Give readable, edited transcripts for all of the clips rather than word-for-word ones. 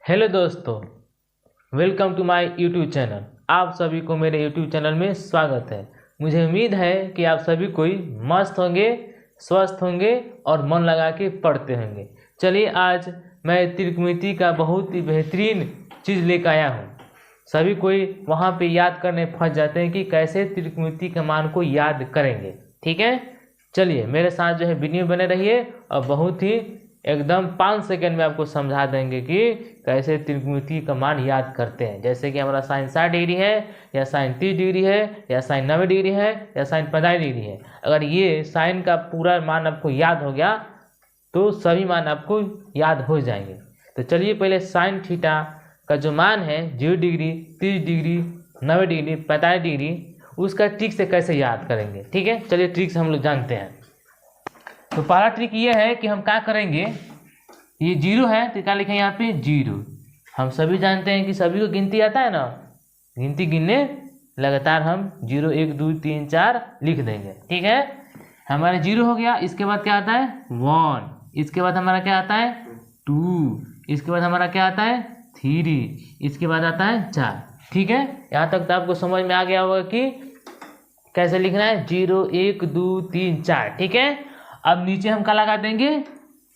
Hello दोस्तों, welcome to my YouTube channel. आप सभी को मेरे यूट्यूब चैनल में स्वागत है। मुझे उम्मीद है कि आप सभी कोई मस्त होंगे, स्वस्थ होंगे और मन लगा के पढ़ते होंगे। चलिए, आज मैं त्रिकोणमिति का बहुत ही बेहतरीन चीज़ लेकर आया हूँ। सभी कोई वहाँ पे याद करने फंस जाते हैं कि कैसे त्रिकोणमिति के मान को याद करेंगे। ठीक है, चलिए मेरे साथ जो है वीडियो बने रहिए और बहुत ही एकदम 5 सेकंड में आपको समझा देंगे कि कैसे त्रिकोणमिति का मान याद करते हैं। जैसे कि हमारा साइन 60 डिग्री है या साइन 30 डिग्री है या साइन 90 डिग्री है या साइन 45 डिग्री है। अगर ये साइन का पूरा मान आपको याद हो गया तो सभी मान आपको याद हो जाएंगे। तो चलिए पहले साइन थीटा का जो मान है 0 डिग्री, 30 डिग्री, 90 डिग्री, 45 डिग्री, उसका ट्रिक से कैसे याद करेंगे। ठीक है, चलिए ट्रिक से हम लोग जानते हैं। तो पहला ट्रिक ये है कि हम क्या करेंगे, ये 0 है तो क्या लिखेंगे यहाँ पे 0। हम सभी जानते हैं कि सभी को गिनती आता है ना, गिनती गिनने लगातार हम 0 1 2 3 4 लिख देंगे। ठीक है, हमारा 0 हो गया। इसके बाद क्या आता है 1, इसके बाद हमारा क्या आता है 2, इसके बाद हमारा क्या आता है 3, इसके बाद आता है 4। ठीक है, यहाँ तक तो आपको समझ में आ गया होगा कि कैसे लिखना है 0 1 2 3 4। ठीक है, अब नीचे हम क्या लगा देंगे,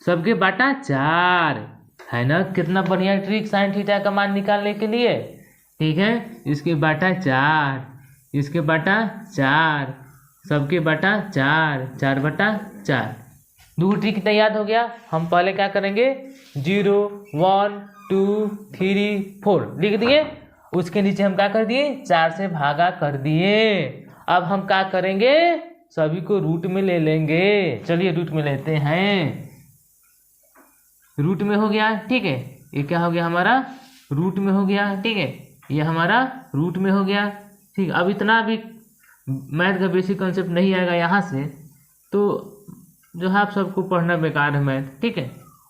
सबके बाटा 4 है ना। कितना बढ़िया ट्रिक साइन थीटा का मान निकालने के लिए। ठीक है, इसके बाटा 4, इसके बाटा 4, सबके बाटा 4, 4 बटा 4। दो ट्रिक तैयार हो गया। हम पहले क्या करेंगे 0 1 2 3 4 लिख दिए, उसके नीचे हम क्या कर दिए 4 से भागा कर दिए। अब हम क्या करेंगे, सभी को रूट में ले लेंगे। चलिए रूट में लेते हैं, रूट में हो गया। ठीक है, ये क्या हो गया हमारा रूट में हो गया। ठीक है, ये हमारा रूट में हो गया। ठीक, अब इतना भी मैथ का बेसिक कॉन्सेप्ट नहीं आएगा यहाँ से, तो जो है आप सबको पढ़ना बेकार है मैथ। ठीक है,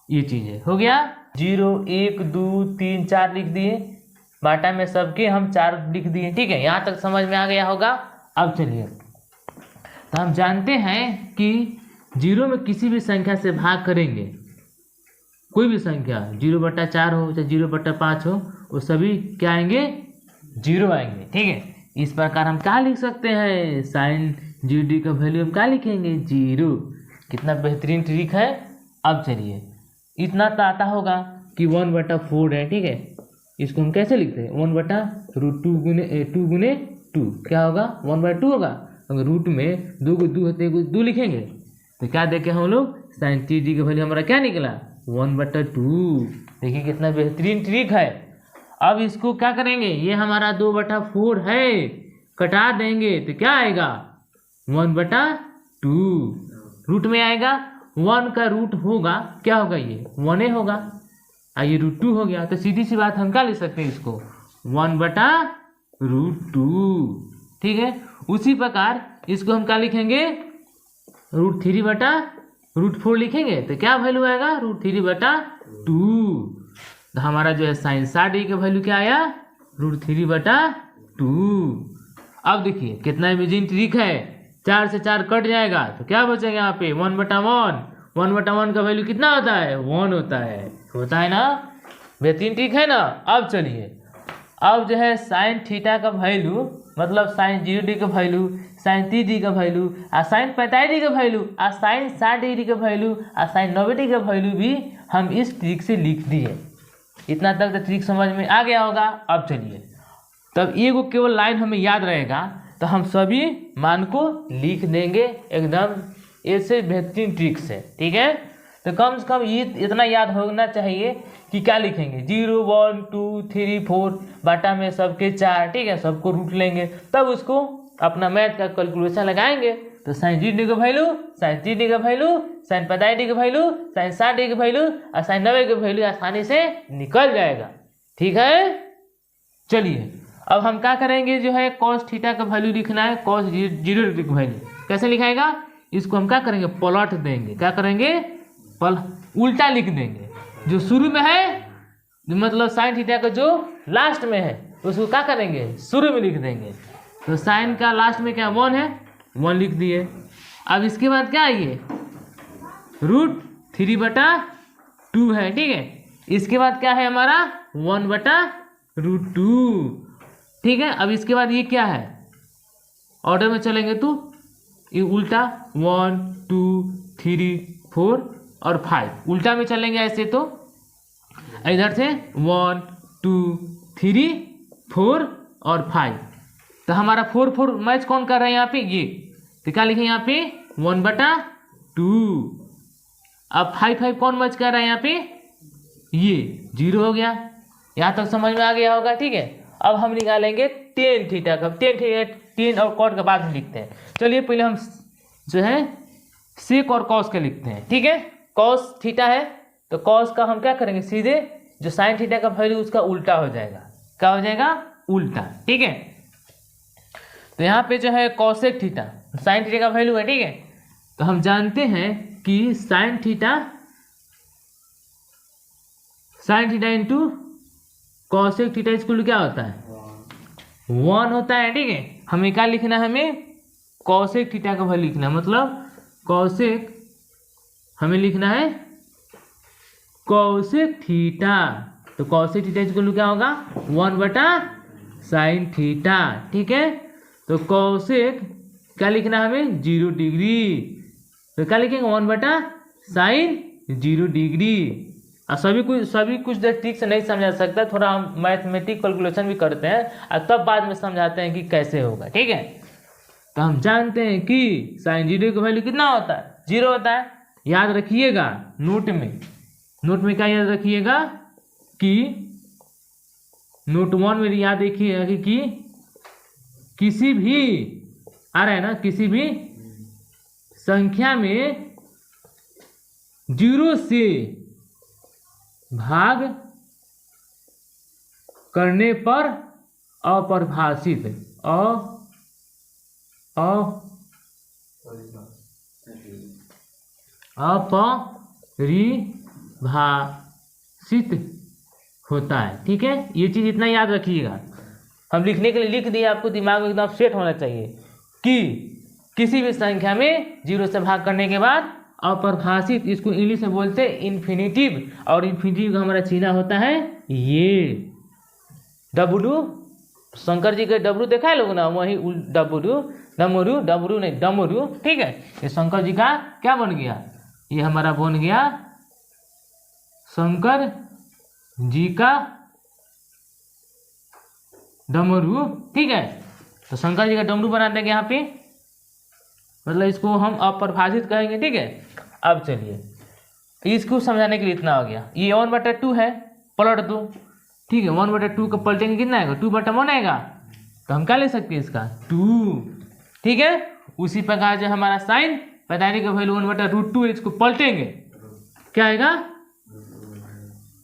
ये चीज़ें हो गया। 0 1 2 3 4 लिख दिए, बाटा में सबके हम 4 लिख दिए। ठीक है, यहाँ तक समझ में आ गया होगा। अब चलिए, तो हम जानते हैं कि 0 में किसी भी संख्या से भाग करेंगे, कोई भी संख्या 0 बटा 4 हो चाहे 0 बटा 5 हो, वो सभी क्या आएंगे 0 आएंगे। ठीक है, इस प्रकार हम क्या लिख सकते हैं, साइन 0 का वैल्यू हम क्या लिखेंगे 0। कितना बेहतरीन ट्रिक है। अब चलिए, इतना तो आता होगा कि 1 बटा 4 है। ठीक है, इसको हम कैसे लिखते हैं 1 बटा रूट 2 गुने 2 क्या होगा 1 बटा 2 होगा। अगर रूट में 2 को 2 होते हैं 2 लिखेंगे तो क्या देखे हम लोग साइन 30 का वैल्यू हमारा क्या निकला 1 बटा 2। देखिए कितना बेहतरीन ट्रिक है। अब इसको क्या करेंगे, ये हमारा 2 बटा 4 है, कटा देंगे तो क्या आएगा 1 बटा 2 रूट में आएगा। 1 का रूट होगा क्या होगा, ये 1 होगा। ये रूट 2 हो गया, तो सीधी सी बात हम क्या लिख सकते हैं इसको 1 बटा रूट 2। ठीक है, उसी प्रकार इसको हम क्या लिखेंगे रूट 3 बटा रूट 4 लिखेंगे तो क्या वैल्यू आएगा रूट 3 बटा 2। तो हमारा जो है साइन 60 डिग्री का वैल्यू क्या आया रूट 3 बटा 2। अब देखिए कितना इमेजिन ट्रिक है, 4 से 4 कट जाएगा तो क्या बचेगा यहाँ पे 1 बटा 1। 1 बटा 1 का वैल्यू कितना होता है 1 होता है ना। बेहतरीन ट्रिक है ना। अब चलिए, अब जो है साइन थीटा का वैल्यू मतलब साइन 0 डिग्री का वैल्यू, साइन 30 डिग्री का वैल्यू, साइन 45 डिग्री का वैल्यू, साइन 60 डिग्री का वैल्यू, साइन 90 डिग्री का वैल्यू भी हम इस ट्रिक से लिख दिए। इतना तक तो ट्रिक समझ में आ गया होगा। अब चलिए, तब ये को केवल लाइन हमें याद रहेगा तो हम सभी मान को लिख देंगे एकदम ऐसे बेहतरीन ट्रिक से। ठीक है, तो कम से कम ये इतना याद होना चाहिए कि क्या लिखेंगे 0 1 2 3 4 बाटा में सबके 4। ठीक है, सबको रूट लेंगे तब उसको अपना मैथ का कैलकुलेशन लगाएंगे। तो साइन 0 डिग्री का वैल्यू, साइन 30 डिग्री का वैल्यू, साइन 45 डिग्री का वैल्यू, साइन 60 डिग्री का वैल्यू और साइन 90 का वैल्यू आसानी से निकल जाएगा। ठीक है, चलिए अब हम क्या करेंगे, जो है कॉस थीटा का वैल्यू लिखना है, कॉस 0 डिग्री का वैल्यू कैसे लिखाएगा, इसको हम क्या करेंगे पलट देंगे। क्या करेंगे उल्टा लिख देंगे। जो शुरू में है मतलब साइन थीटा का जो लास्ट में है उसको क्या करेंगे शुरू में लिख देंगे। तो साइन का लास्ट में क्या 1 है 1 लिख दिए। अब इसके बाद क्या आइए रूट 3 बटा 2 है। ठीक है, इसके बाद क्या है हमारा 1/√2। ठीक है, अब इसके बाद ये क्या है, ऑर्डर में चलेंगे तो ये उल्टा 1 2 3 4 और 5 उल्टा में चलेंगे ऐसे, तो इधर से 1 2 3 4 और 5, तो हमारा 4 4 मैच कौन कर रहा है यहाँ पे, ये तो क्या लिखे यहाँ पे 1/2। अब 5 5 कौन मैच कर रहा है यहाँ पे, ये 0 हो गया। यहाँ तक समझ में आ गया होगा। ठीक है, अब हम निकालेंगे टेन थीटा का। टेन और कॉट के बाद हम लिखते हैं। चलिए पहले हम जो है सेक और कॉस के लिखते हैं। ठीक है, कॉस थीटा है तो कॉस का हम क्या करेंगे, सीधे जो साइन थीटा का वैल्यू उसका उल्टा हो जाएगा। क्या हो जाएगा, उल्टा। ठीक है, तो यहाँ पे जो है कॉसेक थीटा साइन थीटा का वैल्यू है। ठीक है, तो हम जानते हैं कि sine theta into cosec theta equal क्या होता है, 1 होता है। ठीक है, हमें क्या लिखना है, हमें कॉसेक थीटा का वैल्यू लिखना है, मतलब कॉसेक हमें लिखना है कॉसेक थीटा। तो कॉसेक थीटा इक्वल क्या होगा, 1/sin थीटा। ठीक है, तो कॉसेक क्या लिखना है हमें, 0 डिग्री, तो क्या लिखेंगे 1/sin 0 डिग्री। और सभी कुछ देर ठीक से नहीं समझा सकता, थोड़ा हम मैथमेटिक कैलकुलेशन भी करते हैं और तब बाद में समझाते हैं कि कैसे होगा। ठीक है, तो हम जानते हैं कि sin 0 का वैल्यू कितना होता है, 0 होता है। याद रखिएगा नोट में क्या याद रखिएगा कि नोट 1 में याद रखिएगा कि किसी भी आ रहा है ना, किसी भी संख्या में 0 से भाग करने पर अपरिभाषित होता है। ठीक है, ये चीज़ इतना याद रखिएगा। हम लिखने के लिए लिख दिए, आपको दिमाग में एकदम सेट होना चाहिए कि किसी भी संख्या में 0 से भाग करने के बाद अपरिभाषित, इसको इंग्लिश में बोलते हैं इन्फिनिटिव, और इन्फिनिटिव का हमारा चिन्ह होता है ये W। शंकर जी के डबरू देखा है लोग ना, वही डमरू। ठीक है, ये शंकर जी का क्या बन गया, ये हमारा बन गया शंकर जी का डमरू। ठीक है, तो शंकर जी का डमरू बना देंगे यहाँ पे, मतलब इसको हम अपरिभाषित कहेंगे। ठीक है, अब चलिए इसको समझाने के लिए इतना हो गया। ये 1/2 है, पलट दो। ठीक है, 1/2 का पलटेंगे कितना आएगा, 2/1 आएगा, तो हम क्या ले सकते हैं इसका 2। ठीक है, उसी प्रकार जो हमारा साइन पैंतालीस का वैल्यू 1/√2 है, इसको पलटेंगे क्या आएगा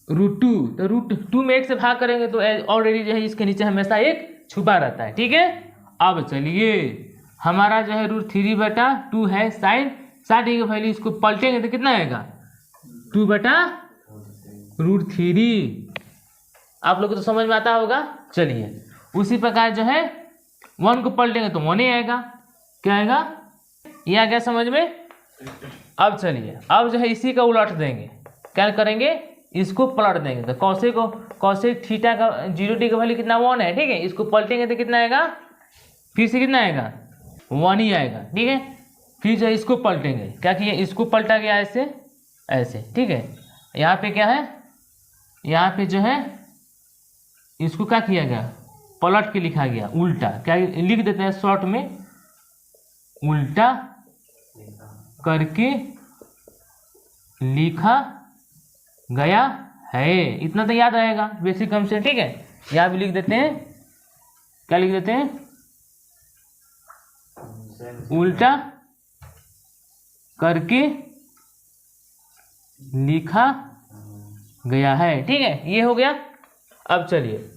√2। तो √2 में 1 से भाग करेंगे तो ऑलरेडी जो है इसके नीचे हमेशा 1 छुपा रहता है। ठीक है, अब चलिए हमारा जो है √3/2 है साइन 60 का वैल्यू, इसको पलटेंगे तो कितना आएगा 2/√3। आप लोग को तो समझ में आता होगा। चलिए उसी प्रकार जो है 1 को पलटेंगे तो 1 ही आएगा। क्या आएगा, ये आ गया समझ में। अब चलिए अब जो है इसी का उलट देंगे, क्या करेंगे, इसको पलट देंगे। तो कॉसेक थीटा का 0 का वैल्यू कितना 1 है। ठीक है, इसको पलटेंगे तो कितना आएगा, फिर से कितना आएगा 1 ही आएगा। ठीक है, फिर जो है इसको पलटेंगे, क्या किए, इसको पलटा गया ऐसे ऐसे। ठीक है, यहाँ पे क्या है, यहाँ पे जो है इसको क्या किया गया, पलट के लिखा गया उल्टा। क्या लिख देते हैं शॉर्ट में, उल्टा करके लिखा गया है। इतना तो याद रहेगा बेसिक हम से। ठीक है, यहाँ भी लिख देते हैं, क्या लिख देते हैं, उल्टा करके लिखा गया है। ठीक है, ये हो गया। अब चलिए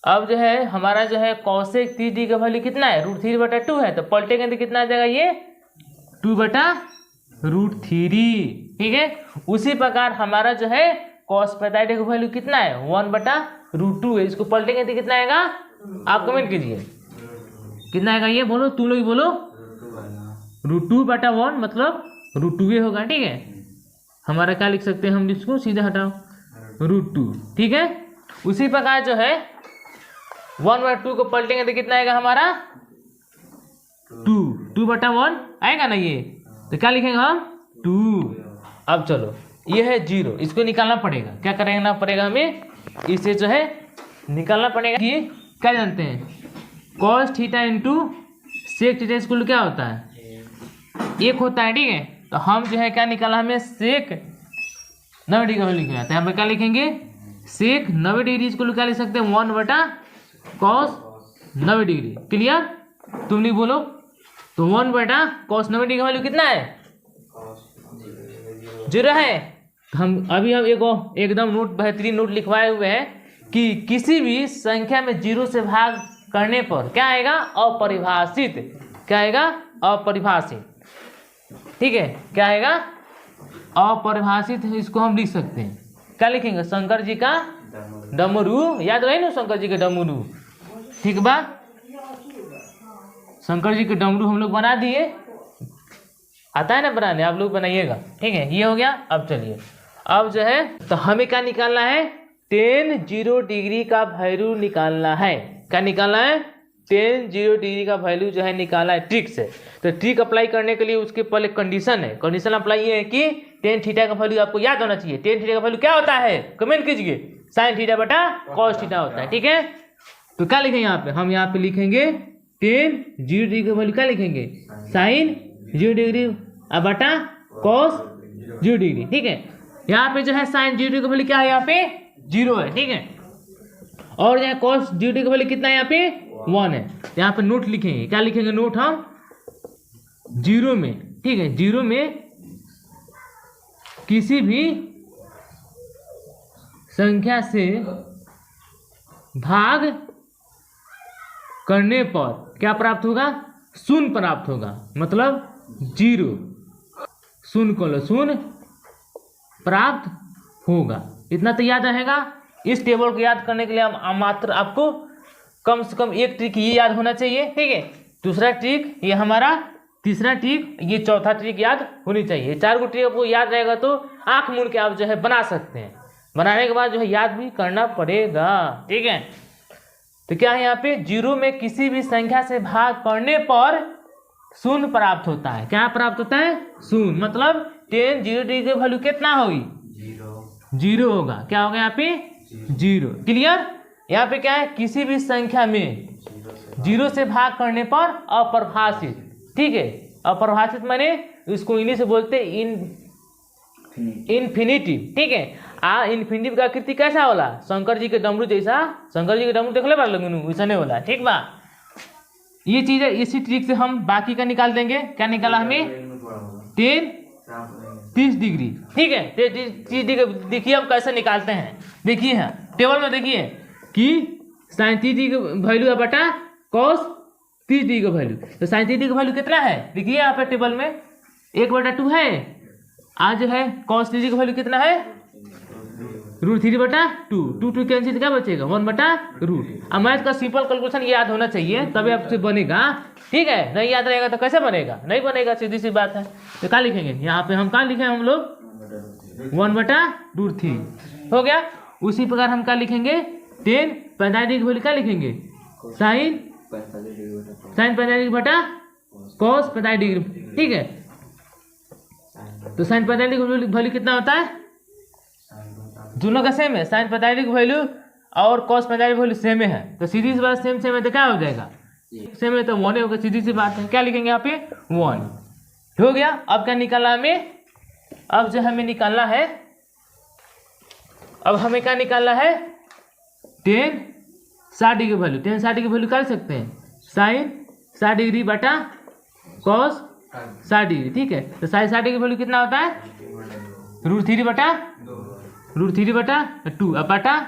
अब जो है हमारा जो है कॉसेक 3D का वैल्यू कितना है, √3/2 है, तो पलटेंगे तो कितना आ जाएगा, ये 2/√3। ठीक है, उसी प्रकार हमारा जो है कॉस 45 का वैल्यू कितना है 1/√2 है, इसको पलटेंगे तो कितना आएगा, आप कमेंट कीजिए कितना आएगा, ये बोलो, तुम लोग बोलो √2/1 मतलब √2 होगा। ठीक है, हमारा क्या लिख सकते हैं हम, इसको सीधा हटाओ √2, ठीक है। उसी प्रकार जो है 1/2 को पलटेंगे तो कितना आएगा हमारा 2/1 आएगा ना ये, तो क्या लिखेंगे हम 2। अब चलो ये है 0, इसको निकालना पड़ेगा। क्या करना पड़ेगा हमें, इसे जो है निकालना पड़ेगा कि क्या जानते हैं cos theta into sec theta square क्या होता है 1 होता है, ठीक है। तो हम जो है क्या निकाला, हमें सेक 90 डिग्री का वैल्यू लिखना है, तो यहाँ पर क्या लिखेंगे सेक 90 डिग्री इसको क्या लिख सकते हैं 1/cos 90 डिग्री। क्लियर, तुम नहीं बोलो। तो 1/cos 90 डिग्री का वैल्यू कितना है 0 है। हम अभी हम एकदम नोट बेहतरीन नोट लिखवाए हुए हैं कि किसी भी संख्या में 0 से भाग करने पर क्या आएगा अपरिभाषित, क्या आएगा अपरिभाषित, ठीक है। क्या आएगा अपरिभाषित, इसको हम लिख सकते हैं। क्या लिखेंगे शंकर जी का डमरू, याद रहे ना शंकर जी के डमरू, ठीक बा। शंकर जी के डमरू हम लोग बना दिए, आता है ना बनाने, आप लोग बनाइएगा, ठीक है। ये हो गया। अब चलिए अब जो है तो हमें क्या निकालना है tan 0 डिग्री का वैल्यू निकालना है। क्या निकालना है tan 0 डिग्री का वैल्यू जो है निकाला है ट्रिक से। तो ट्रिक अप्लाई करने के लिए उसके पहले कंडीशन है, कंडीशन अप्लाई ये है कि tan थीटा का वैल्यू आपको याद होना चाहिए। tan थीटा का वैल्यू क्या होता है कमेंट कीजिए, sin थीटा cos थीटा होता है, ठीक है। तो क्या लिखेंगे यहाँ पे, हम यहाँ पे लिखेंगे tan 0 डिग्री का वैल्यू क्या लिखेंगे sin 0 डिग्री बटा cos 0 डिग्री, ठीक है। यहाँ पे जो है sin 0 डिग्री का वैल्यू क्या है यहाँ पे 0 है, ठीक है। और यहाँ cos 0 डिग्री का वैल्यू कितना है यहाँ पे 1 है। यहाँ पे नोट लिखेंगे, क्या लिखेंगे नोट हम 0 में, ठीक है। 0 में किसी भी संख्या से भाग करने पर क्या प्राप्त होगा शून्य प्राप्त होगा, मतलब 0 शून्य प्राप्त होगा। इतना तो याद रहेगा। इस टेबल को याद करने के लिए हम मात्र आपको कम से कम एक ट्रिक ये याद होना चाहिए, ठीक है। दूसरा ट्रिक ये हमारा, तीसरा ट्रिक, ये चौथा ट्रिक याद होनी चाहिए। 4 गो ट्रिक आपको याद रहेगा तो आंख मूंद के आप जो है बना सकते हैं। बनाने के बाद जो है याद भी करना पड़ेगा, ठीक है। तो क्या है यहाँ पे 0 में किसी भी संख्या से भाग करने पर शून्य प्राप्त होता है। क्या प्राप्त होता है शून्य, मतलब tan 0 डिग्री की वैल्यू कितना होगी 0 होगा। क्या होगा यहाँ पे 0। क्लियर। यहाँ पे क्या है किसी भी संख्या में 0 से भाग करने पर अपरिभाषित, ठीक है। अपरिभाषित माने इसको इंग्लिश से बोलते इन्फिनिटिव, ठीक है। इन्फिनिटिव का आकृति कैसा होला शंकर जी के डमरू जैसा, शंकर जी के डमरू देख ले बा लोगन वैसा नहीं होला, ठीक बा। ये चीज है, इसी ट्रिक से हम बाकी का निकाल देंगे। क्या निकाला हमें tan 30 डिग्री, ठीक है। 30 डिग्री देखिए हम कैसे निकालते हैं, देखिए है टेबल में देखिए कि sin 30 डिग्री का वैल्यू है बटा cos 30 डिग्री का वैल्यू। तो sin 30 डिग्री का वैल्यू कितना है देखिए यहाँ पे टेबल में 1/2 है। आज जो है cos 30 डिग्री का वैल्यू कितना है √3/2, 2 कैंसिल क्या बचेगा 1/√। अब मैथ का सिंपल कैलकुलेशन याद होना चाहिए तभी आपसे बनेगा, ठीक है। नहीं याद रहेगा तो कैसे बनेगा, नहीं बनेगा, सीधी सी बात है। तो क्या लिखेंगे यहाँ पे, हम क्या लिखे हम लोग 1/√3 हो गया। उसी प्रकार हम क्या लिखेंगे tan 45 डिग्री वैल्यू क्या लिखेंगे sin 45 डिग्री बटा cos 45 डिग्री, ठीक है। तो sin 45 डिग्री वैल्यू कितना होता है, दोनों का सेम है, sin 45 डिग्री वैल्यू और cos 45 डिग्री वैल्यू सेम है। तो सीधी सी बात सेम है तो क्या हो जाएगा सेम है तो 1 होगा, सीधी सी बात है। क्या लिखेंगे यहाँ पे 1 हो गया। अब क्या निकालना हमें, अब जो हमें निकालना है, अब हमें क्या निकालना है tan 60 degree value. tan 60 degree value कर सकते हैं sin 60 डिग्री बटा cos 60 डिग्री, ठीक है। तो sin 60 डिग्री वैल्यू कितना होता है √3/2 अब बटा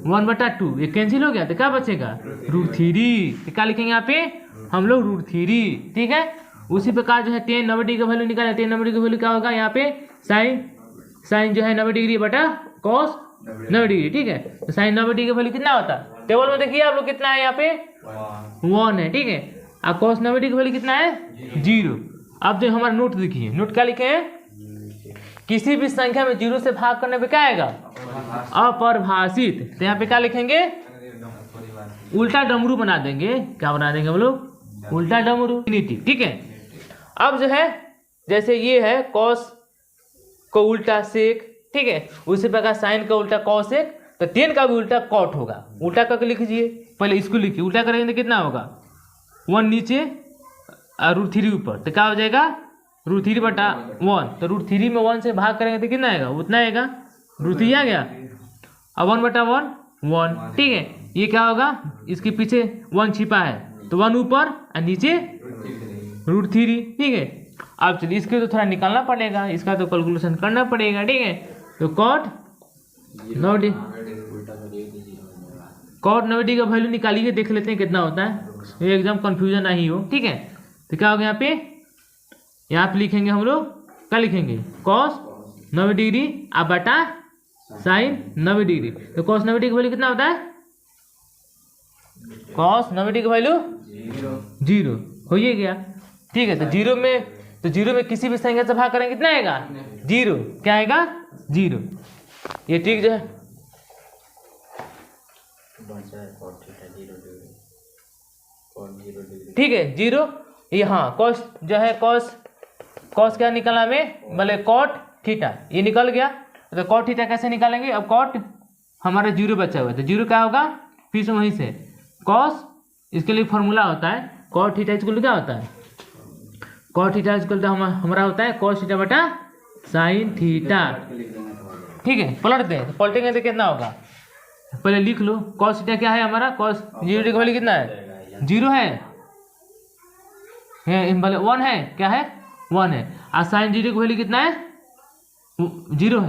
1/2, ये कैंसिल हो गया तो क्या बचेगा √3। तो क्या लिखेंगे यहाँ पे हम लोग √3, ठीक है। उसी प्रकार जो है tan 90 डिग्री का वैल्यू निकाला, tan 90 डिग्री का वैल्यू क्या होगा यहाँ पे sin जो है 90 डिग्री बटा cos 90 डिग्री, ठीक है। तो sin 90 डिग्री का वैल्यू कितना होता है टेबल में देखिए आप लोग कितना है यहाँ पे 1 है, ठीक है। अब cos 90 डिग्री का वैल्यू कितना है 0। अब जो हमारा नोट देखिए, नोट क्या लिखे हैं किसी भी संख्या में 0 से भाग करने पे क्या आएगा अपरिभाषित। तो यहाँ पे क्या लिखेंगे, उल्टा डमरू बना देंगे। क्या बना देंगे हम लोग, उल्टा डमरू। ठीक है। अब जो है जैसे ये है कॉस को उल्टा सेक, ठीक है, उसी प्रकार साइन का उल्टा कॉसेक, तो टेन का भी उल्टा कॉट होगा। उल्टा करके लिख दीजिए, पहले इसको लिखिए, उल्टा करेंगे तो कितना होगा, 1 नीचे और √3 ऊपर, तो क्या हो जाएगा √3/1। तो √3 में 1 से भाग करेंगे तो कितना आएगा, उतना आएगा, √3 आ गया। अब 1/1 1, ठीक है। ये क्या होगा, इसके पीछे 1 छिपा है तो 1 ऊपर और नीचे √3, ठीक है। अब चलिए इसके तो थोड़ा निकालना पड़ेगा, इसका तो कैलकुलेशन करना पड़ेगा, ठीक है। तो कॉट 90 का वैल्यू निकालिए, देख लेते हैं कितना होता है, ये एकदम कंफ्यूजन नहीं हो, ठीक है। तो क्या होगा यहाँ पे लिखेंगे हम लोग, क्या लिखेंगे, कॉस 90 डिग्री अब बटा साइन 90 डिग्री। तो कॉस 90 का वैल्यू कितना होता है, कॉस 90 का वैल्यू 0 हो ही गया, ठीक है। तो जीरो में किसी भी संख्या से भाग करेंगे कितना आएगा, 0। क्या आएगा, 0। ये ठीक जो है, ठीक है 0। ये हाँ कॉस जो है, कॉस क्या निकला हमें, बोले कॉट थीटा, ये निकल गया। तो कॉट थीटा कैसे निकालेंगे, अब कॉट हमारा 0 बचा हुआ है, तो 0 क्या होगा, फिर से वहीं से कॉस, इसके लिए फॉर्मूला होता है कॉट थीटा इक्वल क्या होता है, कॉट थीटा इक्वल तो हमारा होता है कॉस थीटा बटा साइन थीटा, ठीक है। पलट दें, तो पलटेंगे तो कितना होगा, पहले लिख लो, कॉस थीटा क्या है हमारा, कॉस 0 का वैल्यू कितना है, 0 है, भले 1 है, क्या है 1 है, और साइन 0 का वैल्यू कितना है, 0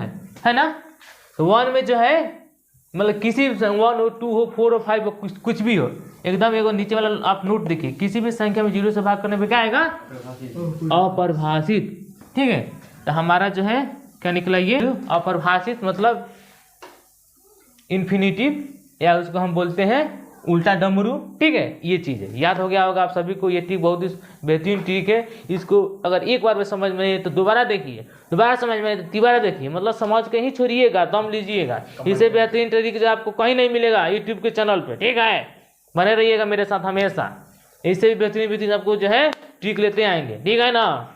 है ना। तो 1 में जो है मतलब किसी 1 हो 2 हो 4 हो 5 हो कुछ भी हो, एकदम एगो नीचे वाला आप नोट देखिए, किसी भी संख्या में 0 से भाग करने पे क्या आएगा, अपरिभाषित, ठीक है। तो हमारा जो है क्या निकला, ये अपरिभाषित मतलब इन्फिनिटिव, या उसको हम बोलते हैं उल्टा डमरू, ठीक है। ये चीज़ है, याद हो गया होगा आप सभी को, ये ट्रिक बहुत ही बेहतरीन ट्रिक है। इसको अगर एक बार में समझ में तो दोबारा देखिए, दोबारा समझ में तो तीबारा देखिए, मतलब समझ के ही छोड़िएगा, दम लीजिएगा। इसे बेहतरीन ट्रिक जो आपको कहीं नहीं मिलेगा यूट्यूब के चैनल पे, ठीक है। बने रहिएगा मेरे साथ हमेशा, इससे भी बेहतरीन आपको जो है ट्रिक लेते आएंगे, ठीक है ना।